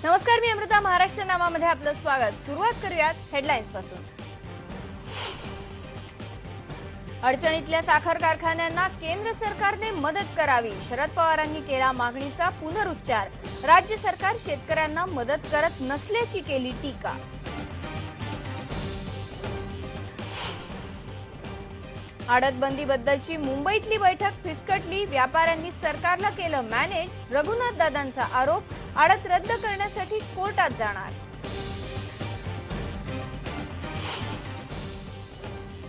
नमस्कार, मी अमृता. महाराष्ट्र नामामध्ये आपलं स्वागत. सुरुवात करूयात हेडलाईन्स पासून. अडचणीतल्या साखर कारखान्यांना केंद्र सरकारने मदत करावी. शरद पवारांनी केला मागणीचा पुनरुच्चार. राज्य सरकार शेतकऱ्यांना मदत करत नसल्याची केली टीका. आडतबंदीबद्दलची मुंबईतली बैठक फिसकटली. व्यापाऱ्यांनी सरकारला केलं मॅनेज. रघुनाथ दादांचा आरोप. आडत रद्द करण्यासाठी कोर्टात जाणार.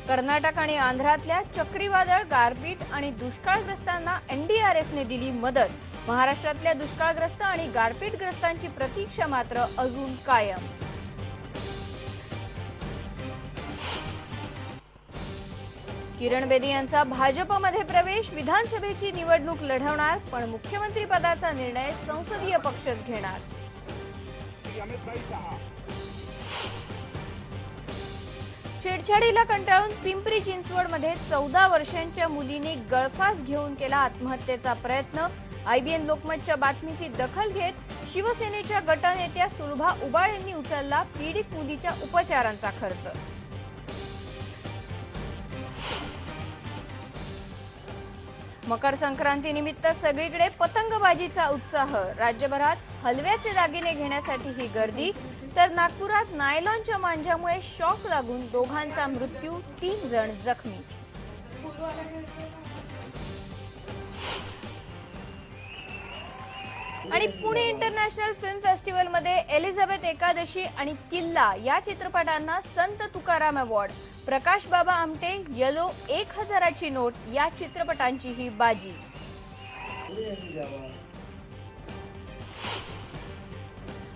कर्नाटक आणि आंध्रातल्या चक्रीवादळ, गारपीट आणि दुष्काळग्रस्तांना एनडीआरएफने दिली मदत. महाराष्ट्रातल्या दुष्काळग्रस्त आणि गारपीटग्रस्तांची प्रतीक्षा मात्र अजून कायम. किरण बेदी यांचा भाजपमध्ये प्रवेश. विधानसभेची निवडणूक लढवणार, पण मुख्यमंत्री पदाचा निर्णय संसदीय पक्षच घेणार. छेडछाडीला कंटाळून पिंपरी चिंचवडमध्ये 14 वर्षांच्या मुलीने गळफास घेऊन केला आत्महत्येचा प्रयत्न. आयबीएन लोकमतच्या बातमीची दखल घेत शिवसेनेच्या गटनेत्या सुलभा उबाळ यांनी उचलला पीडित मुलीच्या उपचारांचा खर्च. मकर संक्रांतीनिमित्त सगळीकडे पतंगबाजीचा उत्साह. राज्यभरात हलव्याचे दागिने घेण्यासाठी ही गर्दी. तर नागपुरात नायलॉनच्या मांजामुळे शॉक लागून दोघांचा मृत्यू, 3 जण जखमी. आणि पुणे इंटरनॅशनल फिल्म फेस्टिवलमध्ये एलिझाबेथ एकादशी आणि किल्ला या चित्रपटांना संत तुकाराम अवॉर्ड. प्रकाश बाबा आमटे, येलो, 1000ची नोट या चित्रपटांची ही बाजी.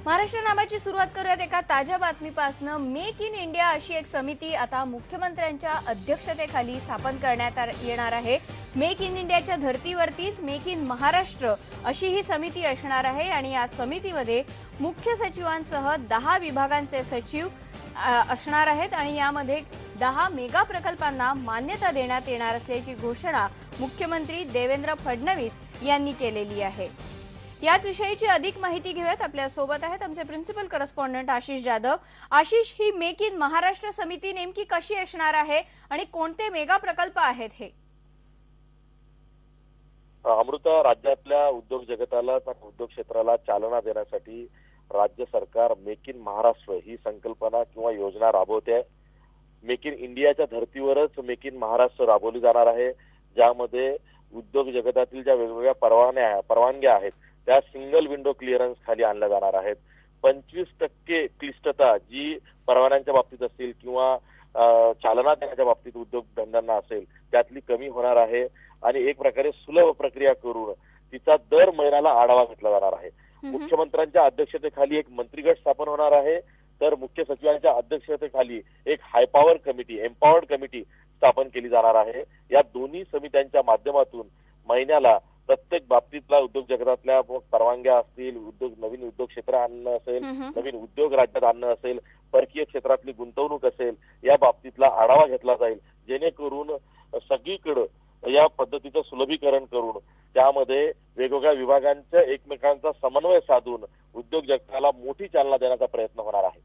महाराष्ट्र नामाची सुरुवात करूयात एका ताज्या बातमीपासून. मेक इन इंडिया अशी एक समिती आता मुख्यमंत्र्यांच्या अध्यक्षतेखाली स्थापन करण्यात येणार आहे. मेक इन इंडियाच्या धर्तीवरतीच मेक इन महाराष्ट्र अशी ही समिती असणार आहे. आणि या समितीमध्ये मुख्य सचिवांसह 10 विभागांचे सचिव असणार आहेत. आणि यामध्ये 10 मेगा प्रकल्पांना मान्यता देण्यात येणार असल्याची घोषणा मुख्यमंत्री देवेंद्र फडणवीस यांनी केलेली आहे. याच विषयीची अधिक माहिती घेऊयात. आपल्या सोबत आहेत आमचे प्रिन्सिपल करस्पॉन्डंट आशिष जाधव. आशिष, ही मेक इन महाराष्ट्र समिती नेमकी कशी असणार आहे आणि कोणते मेगा प्रकल्प आहेत हे? अमृता, राज्यातल्या उद्योग जगताला उद्योग क्षेत्राला चालना देण्यासाठी राज्य सरकार मेक इन महाराष्ट्र ही संकल्पना किंवा योजना राबवते. मेक इन इंडियाच्या धर्तीवरच मेक इन महाराष्ट्र राबवली जाणार आहे, ज्यामध्ये उद्योग जगतातील ज्या वेगवेगळ्या परवानग्या आहेत त्या सिंगल विंडो क्लिअरन्स खाली आणल्या जाणार आहेत. 25% क्लिष्टता जी परवान्यांच्या बाबतीत असतील किंवा चालना देण्याच्या बाबतीत उद्योगधंद्यांना असेल त्यातली कमी होणार आहे. आणि एक प्रकारे सुलभ प्रक्रिया करून तिचा दर महिन्याला आढावा घेतला जाणार आहे. मुख्यमंत्र्यांच्या अध्यक्षतेखाली एक मंत्रिगट स्थापन होणार आहे, तर मुख्य सचिवांच्या अध्यक्षतेखाली एक हायपॉवर कमिटी, एम्पॉवर्ड कमिटी स्थापन केली जाणार आहे. या दोन्ही समित्यांच्या माध्यमातून महिन्याला प्रत्येक बाबतीतला उद्योग जगतातल्या परवानग्या असतील, नवीन उद्योग क्षेत्र आणणं असेल, नवीन उद्योग राज्यात आणणं असेल, परकीय क्षेत्रातली गुंतवणूक असेल, या बाबतीतला आढावा घेतला जाईल, जेणेकरून सगळीकडे या पद्धतीचं सुलभीकरण करून त्यामध्ये वेगवेगळ्या विभागांच्या एकमेकांचा समन्वय साधून उद्योग जगताला मोठी चालना देण्याचा प्रयत्न होणार आहे.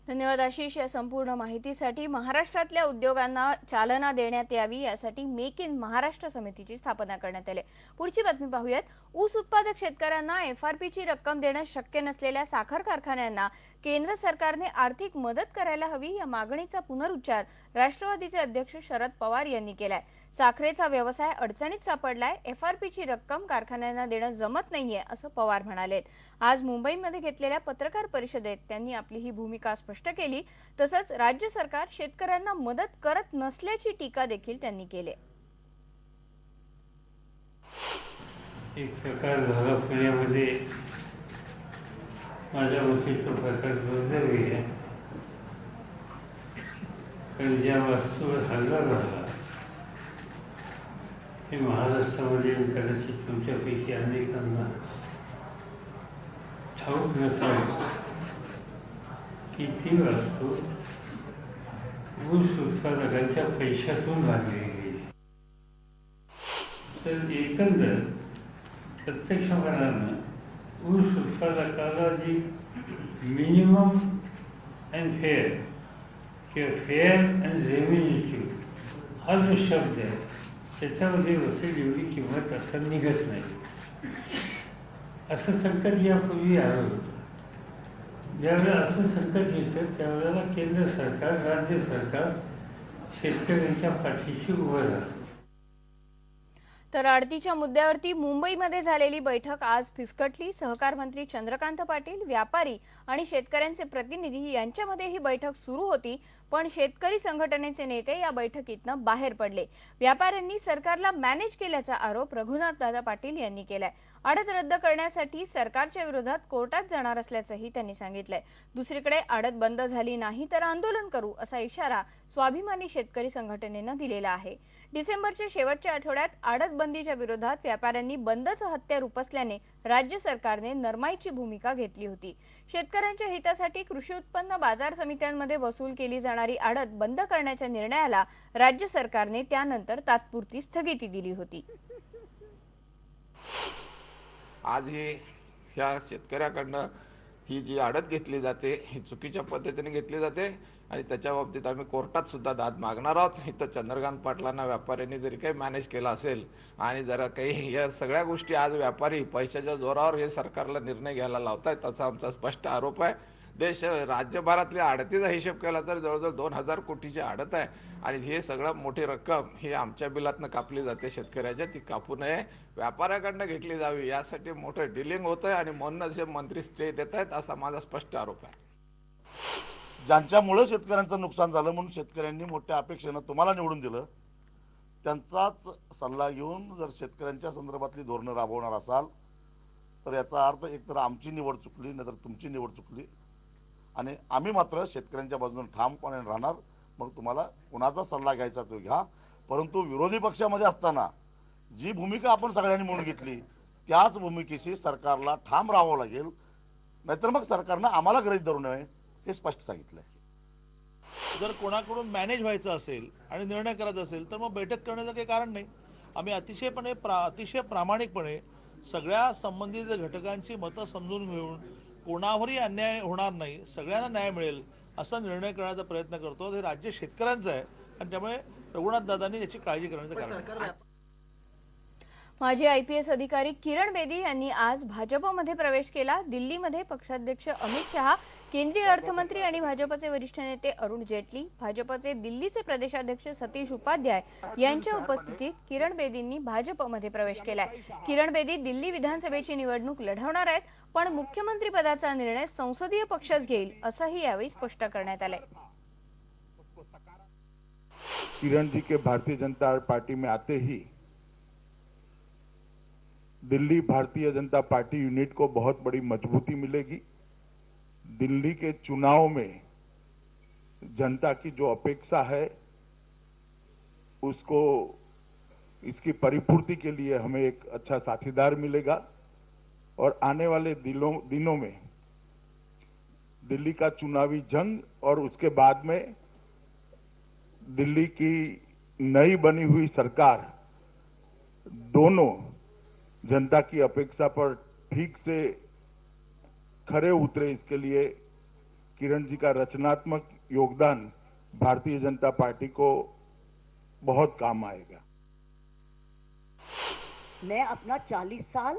धन्यवाद आशिष या संपूर्ण माहितीसाठी. महाराष्ट्रातल्या उद्योगांना चालना देण्यात यावी यासाठी मेक इन महाराष्ट्र समितीची स्थापना करण्यात आली. पुढची बातमी पाहूयात. ऊस उत्पादक शेतकऱ्यांना एफआरपीची रक्कम देणं शक्य नसलेल्या साखर कारखान्यांना केंद्र सरकारने आर्थिक मदत करायला हवी या मागणीचा पुनरुच्चार राष्ट्रवादीचे अध्यक्ष शरद पवार यांनी केलाय. साखरेचा व्यवसाय अडचणीत सापडलाय. एफआरपीची रक्कम कारखान्यांना देणं जमत नाहीये असं पवार म्हणाले. आज मुंबईमध्ये घेतलेल्या पत्रकार परिषदेत त्यांनी आपली ही भूमिका स्पष्ट केली. तसंच राज्य सरकार शेतकऱ्यांना मदत करत नसल्याची टीका देखील त्यांनी केली. एक प्रकार झाला पुण्यामध्ये, माझ्या वतीचा प्रकार दुर्दैवी आहे. कारण ज्या वस्तूवर हल्ला झाला हे महाराष्ट्रामध्ये कदाचित तुमच्यापैकी अनेकांना ठाऊक नसेल की ती वस्तू ऊस उत्पादकांच्या पैशातून बांधली गेली. तर एकंदर प्रत्यक्षपणानं ऊस उत्पादकाला जी मिनिमम अँड फेअर किंवा फेअर अँड रेव्हेन्यू हा जो शब्द आहे त्याच्यामध्ये वसूल एवढी किंमत असं निघत नाही. असं संकट यापूर्वी आलं होतं. ज्यावेळेला असं संकट येतं त्यावेळेला केंद्र सरकार, राज्य सरकार शेतकऱ्यांच्या पाठीशी उभं राहतं. तर आडतीच्या मुद्द्यावरती मुंबईमध्ये झालेली बैठक आज फिसकटली. सहकार मंत्री चंद्रकांत पाटील, व्यापारी आणि शेतकऱ्यांचे प्रतिनिधी यांच्यामध्ये ही बैठक सुरू होती, पण शेतकरी संघटनेचे नेते या बैठकीतनं बाहेर पडले. व्यापाऱ्यांनी सरकारला मॅनेज केल्याचा आरोप रघुनाथदादा पाटील यांनी केलाय. आडत रद्द करण्यासाठी सरकारच्या विरोधात कोर्टात जाणार असल्याचंही त्यांनी सांगितलंय. दुसरीकडे आडत बंद झाली नाही तर आंदोलन करू असा इशारा स्वाभिमानी शेतकरी संघटनेनं दिलेला आहे. डिसेंबरच्या शेवटच्या आठवड्यात आडत बंदीच्या विरोधात व्यापाऱ्यांनी बंदचं हत्यार उपसल्याने राज्य सरकारने नरमाईची भूमिका घेतली होती. शेतकऱ्यांच्या हितासाठी कृषी उत्पन्न बाजार समित्यांमध्ये वसूल केली जाणारी आडत बंद करण्याच्या निर्णयाला राज्य सरकारने त्यानंतर तात्पुरती स्थगिती दिली होती. आज ह्या शेतकऱ्याकडनं ही जी आडत घेतली जाते ही चुकीच्या पद्धतीने घेतली जाते आणि त्याच्या बाबतीत आम्ही कोर्टात सुद्धा दाद मागणार आहोत. इथं चंद्रकांत पाटलांना व्यापाऱ्यांनी जरी काही मॅनेज केलं असेल आणि जरा काही या सगळ्या गोष्टी आज व्यापारी पैशाच्या जोरावर हे सरकारला निर्णय घ्यायला लावतायत असा आमचा स्पष्ट आरोप आहे. राज्यभरातल्या आडतीचा हिशोब केला तर जवळजवळ 2000 कोटीची आडत आहे आणि हे सगळं मोठी रक्कम ही आमच्या बिलातनं कापली जाते शेतकऱ्याच्या. ती कापू नये, व्यापाऱ्याकडनं घेतली जावी यासाठी मोठं डिलिंग होतंय आणि म्हणूनच हे मंत्री स्टे देत आहेत असा माझा स्पष्ट आरोप आहे. ज्यांच्यामुळे शेतकऱ्यांचं नुकसान झालं म्हणून शेतकऱ्यांनी मोठ्या अपेक्षेनं तुम्हाला निवडून दिलं, त्यांचाच सल्ला घेऊन जर शेतकऱ्यांच्या संदर्भातली धोरणं राबवणार असाल तर याचा अर्थ एकतर आमची निवड चुकली नाहीतर तुमची निवड चुकली आणि आम्ही मात्र शेतकऱ्यांच्या बाजूने ठामपणे राहणार. मग तुम्हाला कुणाचा सल्ला घ्यायचा तो घ्या, परंतु विरोधी पक्षामध्ये असताना जी भूमिका आपण सगळ्यांनी म्हणून घेतली त्याच भूमिकेशी सरकारला ठाम राहावं लागेल, नाहीतर मग सरकारनं आम्हाला गृहीत धरू नये हे स्पष्ट सांगितलंय. जर कोणाकडून मॅनेज व्हायचं असेल आणि निर्णय करायचा असेल तर मग बैठक करण्याचं काही कारण नाही. आम्ही अतिशय प्रामाणिकपणे सगळ्या संबंधित घटकांची मतं समजून घेऊन कोणावरही अन्याय होणार नाही, सगळ्यांना न्याय मिळेल असा निर्णय करण्याचा प्रयत्न करतो. हे राज्य शेतकऱ्यांचं आहे आणि त्यामुळे रघुनाथदादांनी याची काळजी करण्याचं कारण आहे. माजी IPS अधिकारी किरण बेदी यांनी आज भाजपमध्ये प्रवेश केला. दिल्लीमध्ये पक्षाध्यक्ष अमित शहा, केंद्रीय अर्थमंत्री आणि भाजपचे वरिष्ठ नेते अरुण जेटली, भाजपचे दिल्लीचे प्रदेशाध्यक्ष सतीश उपाध्याय यांच्या उपस्थितीत किरण बेदींनी भाजपमध्ये प्रवेश केलाय. किरण बेदी दिल्ली विधानसभेची निवडणूक लढवणार आहेत, पण मुख्यमंत्री पदाचा निर्णय संसदीय पक्षच घेईल असंही यावेळी स्पष्ट करण्यात आलंय. किरण जी के भारतीय जनता पार्टी में आते ही दिल्ली भारतीय जनता पार्टी यूनिट को बहुत बड़ी मजबूती मिलेगी. दिल्ली के चुनाव में जनता की जो अपेक्षा है उसको इसकी परिपूर्ति के लिए हमें एक अच्छा साथीदार मिलेगा और आने वाले दिनों में दिल्ली का चुनावी जंग और उसके बाद में दिल्ली की नई बनी हुई सरकार दोनों जनता की अपेक्षा पर ठीक से खरे उतरे, इसके लिए किरण जी का रचनात्मक योगदान भारतीय जनता पार्टी को बहुत काम आएगा. मैं अपना 40 साल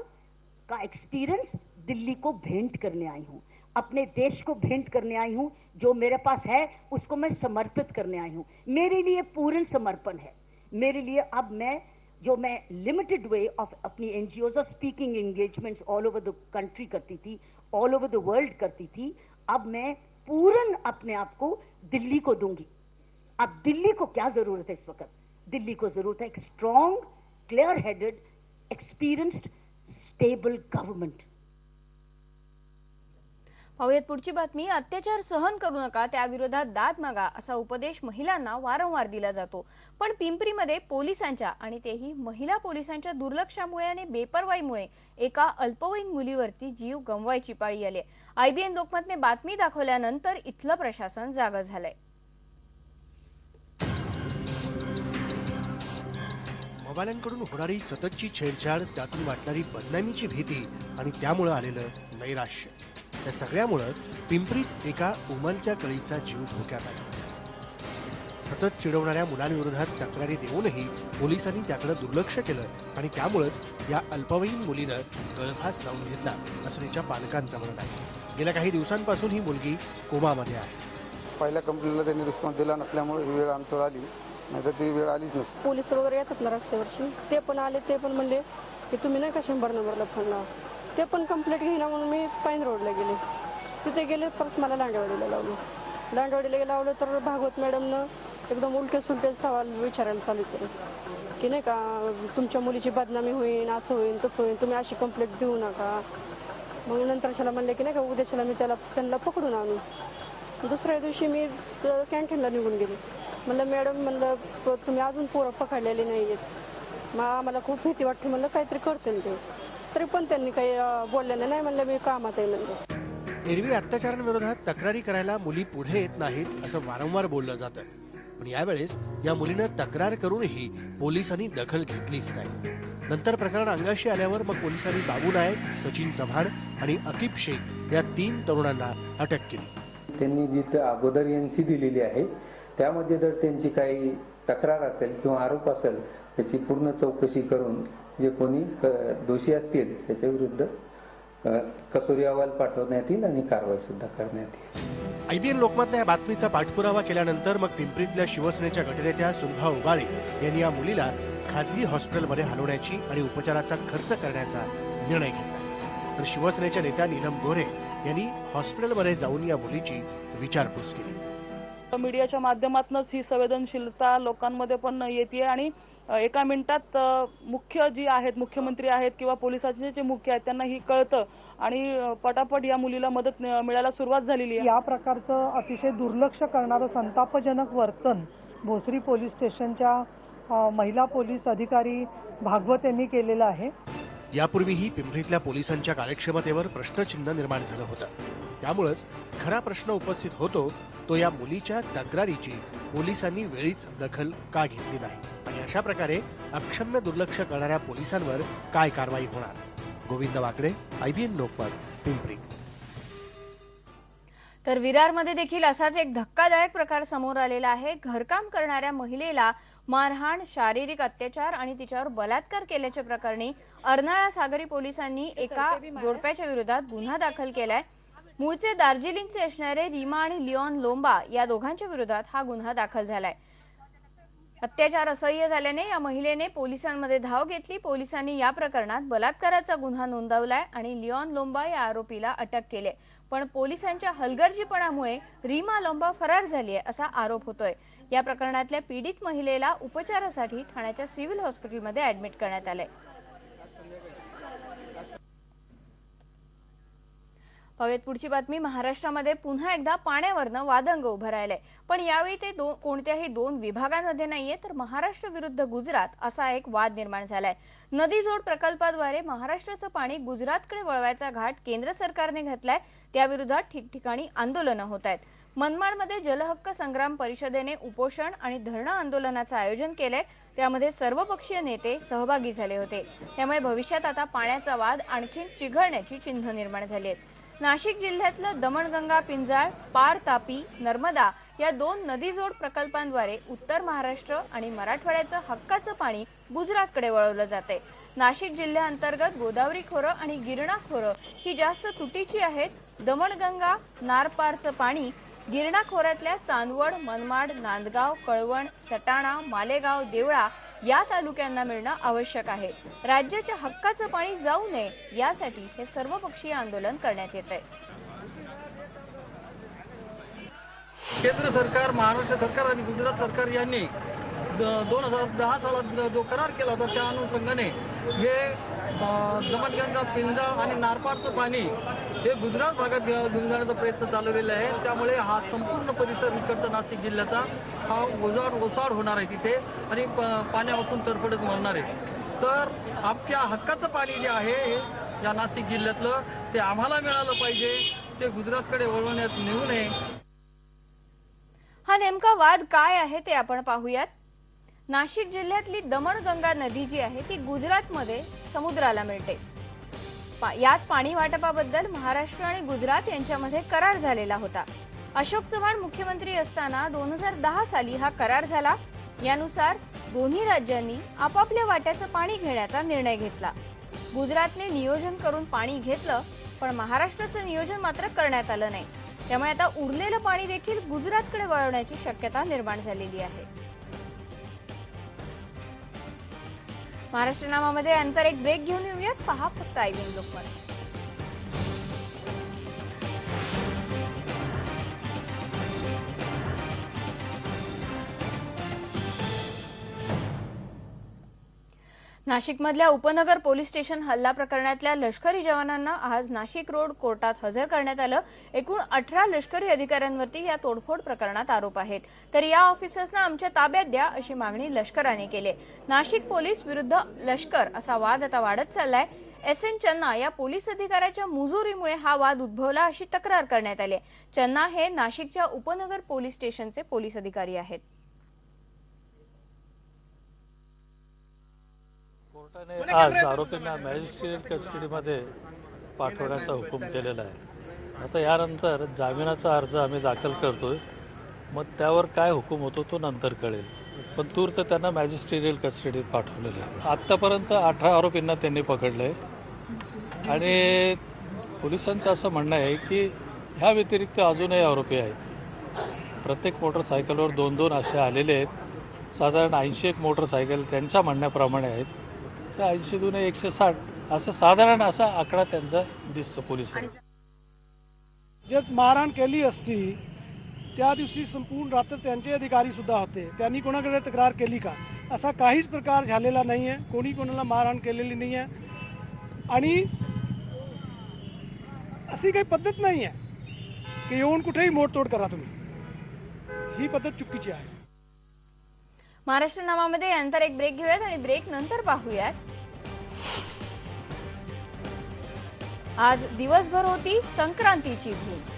का एक्सपीरियंस दिल्ली को भेंट करने आई हूँ, अपने देश को भेंट करने आई हूँ. जो मेरे पास है उसको मैं समर्पित करने आई हूँ. मेरे लिए पूर्ण समर्पण है. मेरे लिए अब मैं लिमिटेड वे ऑफ अपनी NGOs और speaking engagements all over the country करती थी, ऑल ओवर द वर्ल्ड करती थी, अब मैं पूर्ण अपने आप को दिल्ली को दूंगी. अब दिल्ली को क्या जरूरत है इस वक्त? दिल्ली को जरूरत है एक strong, clear headed, experienced, stable government. पाहूयात पुढची बातमी. अत्याचार सहन करू नका, त्याविरोधात दाद मागा असा उपदेश महिलांना वारंवार दिला जातो, पण पिंपरीमध्ये पोलिसांच्या आणि तेही महिला पोलिसांच्या दुर्लक्षामुळे आणि बेपर्वाईमुळे एका अल्पवयीन मुलीवरती जीव गमवायची पाळी आली. IBN लोकमतने बातमी दाखवल्यानंतर इथलं प्रशासन जागं झालंय. मवाल्यांकडून होणारी सततची छेडछाड, त्यातून वाटणारी बदनामीची भीती आणि त्यामुळं आलेलं नैराश्य, या सगळ्यामुळं पिंपरीत एका उमलत्या कळीचा जीव धोक्यात आला. सतत चिडवणाऱ्या मुलांविरोधात तक्रारी देऊनही पोलिसांनी त्याकडे दुर्लक्ष केलं आणि त्यामुळेच या अल्पवयीन मुलीनं गळफास लावून घेतला असं तिच्या पालकांचं म्हणणं आहे. गेल्या काही दिवसांपासून ही मुलगी कोमामध्ये आहे. पहिल्या कंप्लेंटला त्यांनी रिस्पॉन्स दिला नसल्यामुळे ही वेळ आमच्यावर आली, नाही तर ती वेळ आलीच नसती. पोलीस वगैरे येतात ना रस्त्यावरची, ते पण आले, ते पण म्हणले की तुम्ही नाही का 100 नंबरला फोन लावा. ते पण कंप्लेंट घेईना म्हणून मी पाईन रोडला गेले. तिथे गेले, परत मला लांडवाडीला लावलं. लांडवाडीला लावलं तर भागवत मॅडमनं एकदम उलटे सुलटे सवाल विचारायला चालू केले की नाही का तुमच्या मुलीची बदनामी होईल, असं होईल, तसं होईल, तुम्ही अशी कंप्लेंट देऊ नका. मग नंतरच्याला म्हणले की नाही का उद्याच्याला मी त्यांना पकडून आणू. दुसऱ्या दिवशी मी कॅन्टीनला निघून गेले. म्हणलं मॅडम, म्हणलं तुम्ही अजून पोरं पकडलेले नाही आहेत, मग आम्हाला खूप भीती वाटते. म्हणलं काहीतरी करते ते, तरी पण त्यांनी काही बोललेलं नाही. म्हणलं मी कामात आहे. म्हणलं एरवी अत्याचारांविरोधात तक्रारी करायला मुली पुढे येत नाहीत असं वारंवार बोललं जातं, पण यावेळेस या मुलीनं तक्रार करूनही पोलिसांनी दखल घेतलीच नाही. नंतर प्रकरण अंगाशी आल्यावर मग पोलिसांनी बाबू नायक, सचिन चव्हाण आणि अकिब शेख या 3 तरुणांना अटक केली. त्यांनी जिथं अगोदर NC दिलेली आहे त्यामध्ये जर त्यांची काही तक्रार असेल किंवा आरोप असेल त्याची पूर्ण चौकशी करून जे कोणी दोषी असतील त्याच्या विरुद्ध कसोरी अहवाल पाठवण्यात येईल आणि कारवाई सुद्धा करण्यात येईल. IBN लोकमतने या बातमीचा पाठपुरावा केल्यानंतर मग पिंपरीतल्या शिवसेनेच्या गटनेत्या सुलभा उबाळे यांनी या मुलीला खाजगी हॉस्पिटलमध्ये हलवण्याची आणि उपचाराचा खर्च करण्याचा निर्णय घेतला. तर शिवसेनेच्या नेत्या नीलम गोरे यांनी हॉस्पिटलमध्ये जाऊन या मुलीची विचारपूस केली. मीडियाच्या माध्यमातूनच ही संवेदनशीलता लोकांमध्ये पण येते आणि एका मिनिटात मुख्य जी आहेत, मुख्यमंत्री आहेत किंवा पोलिसांचे जे मुख्य आहेत त्यांना ही कळतं आणि पटापट या मुलीला मदत मिळायला सुरुवात झालेली आहे. या प्रकारचं अतिशय दुर्लक्ष करणारं संतापजनक वर्तन भोसरी पोलीस स्टेशनच्या महिला पोलीस अधिकारी भागवत यांनी केलेलं आहे. यापूर्वीही पिंपरीतल्या पोलिसांच्या कार्यक्षमतेवर प्रश्नचिन्ह निर्माण झालं होतं. त्यामुळेच खरा प्रश्न उपस्थित होतो तो या मुलीच्या तक्रारीची पोलिसांनी वेळीच दखल का घेतली नाही आणि अशा प्रकारे अक्षम्य दुर्लक्ष करणाऱ्या पोलिसांवर काय कारवाई होणार. गोविंद वाकडे, IBN लोकमत, पिंपरी. तर विरारमध्ये देखील असाच एक धक्कादायक प्रकार समोर आलेला आहे. घरकाम करणाऱ्या महिलेला मारहाण, शारीरिक अत्याचार आणि तिच्यावर बलात्कार केल्याच्या प्रकरणी अर्नाळा सागरी पोलिसांनी एका जोडप्याच्या विरोधात गुन्हा दाखल केलाय. मूळचे दार्जिलिंगचे असणारे रीमा आणि लिओन लोंबा या दोघांच्या विरोधात हा गुन्हा दाखल झालाय. अत्याचार असह्य झाल्याने या महिलेने पोलिसांमध्ये धाव घेतली. पोलिसांनी या प्रकरणात बलात्काराचा गुन्हा नोंदवलाय आणि लिओन लोंबा या आरोपीला अटक केली. पण पोलिसांच्या हलगर्जीपणामुळे रीमा लोंबा फरार झाली आहे असा आरोप होतोय. या प्रकरणातल्या पीडित महिलेला उपचारासाठी ठाण्याच्या सिव्हिल हॉस्पिटलमध्ये ऍडमिट करण्यात आलंय. पाहूयात पुढची बातमी. महाराष्ट्रामध्ये पुन्हा एकदा पाण्यावरनं वादंग उभं राहिलंय, पण यावेळी ते कोणत्याही 2 विभागांमध्ये नाहीये, तर महाराष्ट्र विरुद्ध गुजरात असा एक वाद निर्माण झालाय. नदी जोड प्रकल्पाद्वारे महाराष्ट्राचं पाणी गुजरातकडे वळवायचा घाट केंद्र सरकारने घातलाय. त्याविरोधात ठिकठिकाणी आंदोलनं होत आहेत. मनमाडमध्ये जलहक्क संग्राम परिषदेने उपोषण आणि धरणं आंदोलनाचं आयोजन केलंय. त्यामध्ये सर्वपक्षीय नेते सहभागी झाले होते. त्यामुळे भविष्यात आता पाण्याचा वाद आणखी चिघळण्याची चिन्ह निर्माण झाली आहेत. नाशिक जिल्ह्यातलं दमणगंगा पिंजाळ, पार तापी, नर्मदा या 2 नदीजोड प्रकल्पांद्वारे उत्तर महाराष्ट्र आणि मराठवाड्याचं हक्काचं पाणी गुजरातकडे वळवलं जाते. नाशिक जिल्ह्याअंतर्गत गोदावरी खोरं आणि गिरणा खोरं ही जास्त तुटीची आहेत. दमणगंगा नारपारचं पाणी गिरणा खोऱ्यातल्या चांदवड, मनमाड, नांदगाव, कळवण, सटाणा, मालेगाव, देवळा या तालुक्यांना मिळणं आवश्यक आहे. राज्याच्या हक्काचं पाणी जाऊ नये यासाठी हे सर्वपक्षीय आंदोलन करण्यात येत आहे. केंद्र सरकार, महाराष्ट्र सरकार आणि गुजरात सरकार यांनी 2010 सालात जो करार केला होता त्या अनुषंगाने हे दमणगंगा, पिंजाळ आणि नारपारचं पाणी हे गुजरात भागात घेऊन जाण्याचा प्रयत्न चालवलेला आहे. त्यामुळे हा संपूर्ण परिसर इकडचा नाशिक जिल्ह्याचा हा ओसाड होणार आहे तिथे आणि पाण्यावरून तडफडत मरणार आहे. तर आपल्या हक्काचं पाणी जे आहे या नाशिक जिल्ह्यातलं ते आम्हाला मिळालं पाहिजे, ते गुजरातकडे वळवण्यात नेऊ नये. हा नेमका वाद काय आहे ते आपण पाहूयात. नाशिक जिल्ह्यातली दमणगंगा नदी जी आहे ती गुजरातमध्ये समुद्राला मिळते। याच पाणी वाटपाबद्दल महाराष्ट्र आणि गुजरात यांच्यामध्ये करार झालेला होता। अशोक चव्हाण मुख्यमंत्री असताना 2010 साली हा करार झाला। यानुसार दोन्ही राज्यांनी आपापल्या वाट्याचं पाणी घेण्याचा निर्णय घेतला। गुजरातने नियोजन करून पाणी घेतलं, पण महाराष्ट्राचं नियोजन मात्र करण्यात आलं नाही। त्यामुळे आता उरलेलं पाणी देखील गुजरातकडे वळवण्याची शक्यता निर्माण झालेली आहे। महाराष्ट्र नामामध्ये अंतर एक ब्रेक घेऊन येऊयात, पहा फक्त आयव्हीएन लोकमत। नाशिकमधल्या उपनगर पोलीस स्टेशन हल्ला प्रकरणातल्या लष्करी जवानांना आज नाशिक रोड कोर्टात हजर करण्यात आलं। एकूण 18 लष्करी अधिकाऱ्यांवरती या तोडफोड प्रकरणात आरोप आहेत। तर या ऑफिसर्सना आमच्या ताब्यात द्या अशी मागणी लष्कराने केली। नाशिक पोलीस विरुद्ध लष्कर असा वाद आता वाढत चाललाय। SN चन्ना या पोलीस अधिकाऱ्याच्या मुजोरीमुळे हा वाद उद्भवला अशी तक्रार करण्यात आली। चन्ना हे नाशिकच्या उपनगर पोलीस स्टेशनचे पोलीस अधिकारी आहेत। कोर्टाने आज आरोपींना मॅजिस्ट्रेट कस्टडीमध्ये पाठवण्याचा हुकूम केलेला आहे। आता यानंतर जामिनाचा अर्ज आम्ही दाखल करतोय, मग त्यावर काय हुकूम होतो तो नंतर कळेल, पण तूर्त त्यांना मॅजिस्ट्रेट कस्टडीत पाठवलेलं आहे। आत्तापर्यंत 18 आरोपींना त्यांनी पकडले आणि पोलिसांचं असं म्हणणं आहे की ह्या व्यतिरिक्त अजूनही आरोपी आहेत। प्रत्येक मोटरसायकलवर 2-2 असे आलेले आहेत। साधारण 80 मोटरसायकल त्यांच्या म्हणण्याप्रमाणे आहेत। 80 दूने 160 असं साधारण असा आकडा त्यांचा दिसतो पोलिसांचा। जे मारहाण केली असती त्या दिवशी संपूर्ण रात्र त्यांचे अधिकारी सुद्धा होते, त्यांनी कोणाकडे तक्रार केली का? असा काहीच प्रकार झालेला नाहीये, कोणी कोणाला मारहाण केलेली नाहीये आणि अशी काही पद्धत नाहीये की येऊन कुठेही मोडतोड करा तुम्ही, ही पद्धत चुकीची आहे। महाराष्ट्र नामामध्ये अंतर एक ब्रेक घेऊयात आणि ब्रेक नंतर पाहूयात। आज दिवसभर होती संक्रांतीची धूम।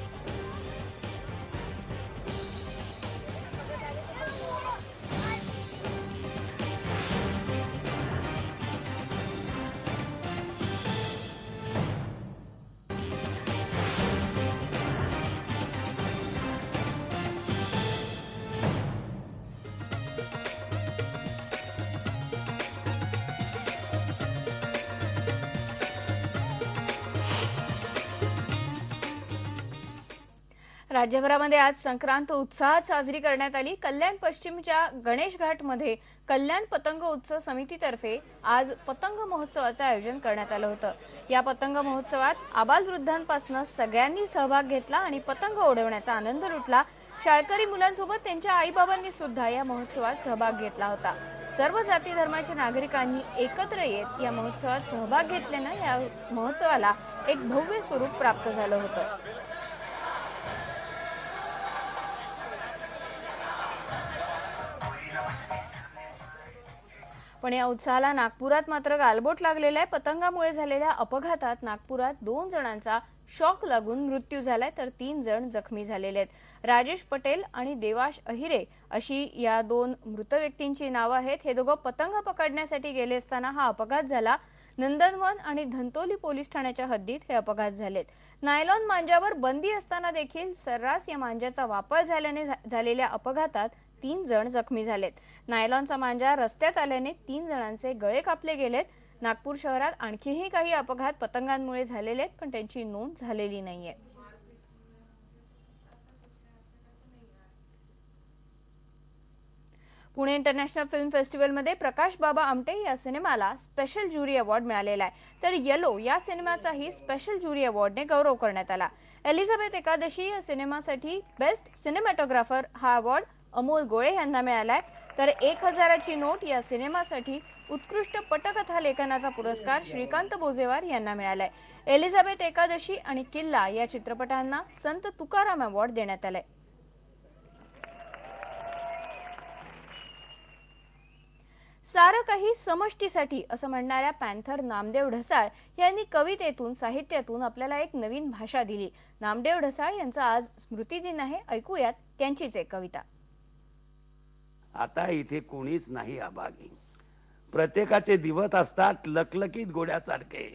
राज्यभरामध्ये आज संक्रांत उत्साहात साजरी करण्यात आली। कल्याण पश्चिमच्या गणेश घाटमध्ये कल्याण पतंग उत्सव समितीतर्फे आज पतंग महोत्सवाचं आयोजन करण्यात आलं होतं। या पतंग महोत्सवात आबालवृद्धांपासून सगळ्यांनी सहभाग घेतला आणि पतंग उडवण्याचा आनंद लुटला। शाळकरी मुलांसोबत त्यांच्या आईबाबांनी सुद्धा या महोत्सवात सहभाग घेतला होता। सर्व जाती धर्माच्या नागरिकांनी एकत्र येत या महोत्सवात सहभाग घेतल्याने या महोत्सवाला एक भव्य स्वरूप प्राप्त झालं होतं। पण या उत्साहाला नागपुरात मात्र गालबोट लागलेला आहे। पतंगामुळे झालेल्या अपघातात नागपुरात 2 जणांचा शॉक लागून मृत्यू झालाय, तर 3 जण जखमी झालेले आहेत। राजेश पटेल आणि देवाश अहिरे अशी या 2 मृत व्यक्तींची नावं आहेत। हे दोघं पतंग पकडण्यासाठी गेले असताना हा अपघात झाला। नंदनवन आणि धंतोली पोलीस ठाण्याच्या हद्दीत हे अपघात झालेत। नायलॉन मांजावर बंदी असताना देखील सर्रास या मांजाचा वापर झाल्याने झालेल्या अपघातात 3 जण जखमी झालेत। नायलॉनचा मांजा रस्त्यात आल्याने 3 जणांचे गळे कापले गेलेत। नागपूर शहरात आणखीही काही अपघात पतंगांमुळे झालेले आहेत, पण त्यांची नोंद झालेली नाहीये। पुणे इंटरनॅशनल फिल्म फेस्टिवलमध्ये प्रकाश बाबा आमटे या सिनेमाला स्पेशल ज्युरी अवॉर्ड मिळालेला आहे, तर येलो या सिनेमाचाही स्पेशल ज्युरी अवॉर्डने गौरव करण्यात आला। एलिझाबेथ एकादशी या सिनेमासाठी बेस्ट सिनेमॅटोग्राफर हा अवॉर्ड अमोल गोळे यांना मिळालाय, तर 1000ची नोट या सिनेमासाठी उत्कृष्ट पटकथा लेखनाचा पुरस्कार श्रीकांत बोजेवार यांना मिळालाय। एलिझाबेथ एकादशी आणि किल्ला या चित्रपटांना संत तुकाराम अवॉर्ड देण्यात आलाय। सारं काही समष्टीसाठी असं म्हणणाऱ्या पॅन्थर नामदेव ढसाळ यांनी कवितेतून साहित्यातून आपल्याला एक नवीन भाषा दिली। नामदेव ढसाळ यांचा आज स्मृतिदिन आहे, ऐकूयात त्यांचीच एक कविता। आता इथे कोणीच नाही अभागी. प्रत्येकाचे दिवस असतात लखलखीत गोड्यासारखे.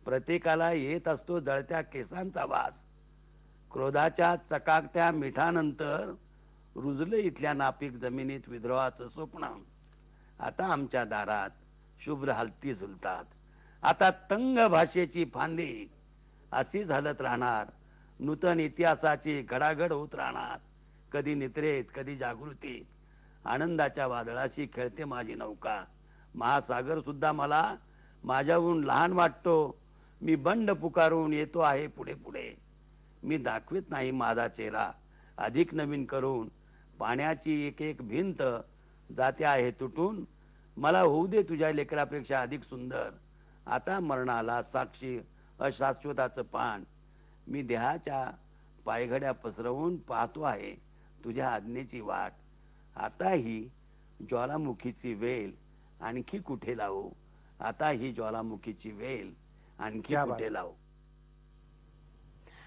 प्रत्येकाला येत असतो जळत्या केसांचा वास. क्रोधाच्या चकाकत्या मिठानंतर रुजले इथल्या नापीक जमिनीत विद्रोहाचं स्वप्न. आता आमच्या दारात शुभ्र हलती झुलतात. आता तंग भाषेची फांदी अशीच हलत राहणार. नूतन इतिहासाची घडाघड होत राहणार. कधी निद्रेत कधी जागृतीत आनंदाच्या वादळाशी खेळते माझी नौका. महासागर सुद्धा मला माझ्याहून लहान वाटतो. मी बंड पुकारून येतो आहे पुढे पुढे. मी दाखवित नाही माझा चेहरा अधिक नवीन करून. पाण्याची एक एक भिंत जाते आहे तुटून. मला होऊ दे तुझ्या लेकरापेक्षा अधिक सुंदर. आता मरणाला साक्षी अशाश्वताचं पान. मी देहाच्या पायघड्या पसरवून पाहतो आहे तुझ्या आज्ञेची वाट. आता ही ज्वालामुखीची वेल आणखी कुठे लावू. आता ही ज्वालामुखीची वेल आणखी कुठे लावू.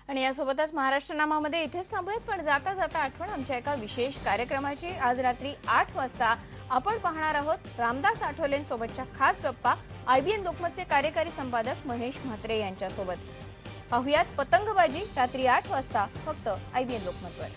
आणि यासोबतच महाराष्ट्र नामामध्ये इथेच थांबूयात, पण जाता जाता आठवण आमच्या एका विशेष कार्यक्रमाची. आज रात्री 8 वाजता आपण पाहणार आहोत रामदास आठवलेंसोबतच्या खास गप्पा IBN लोकमतचे कार्यकारी संपादक महेश म्हात्रे यांच्यासोबत. पाहुयात पतंगबाजी रात्री 8 वाजता फक्त IBN लोकमतवर.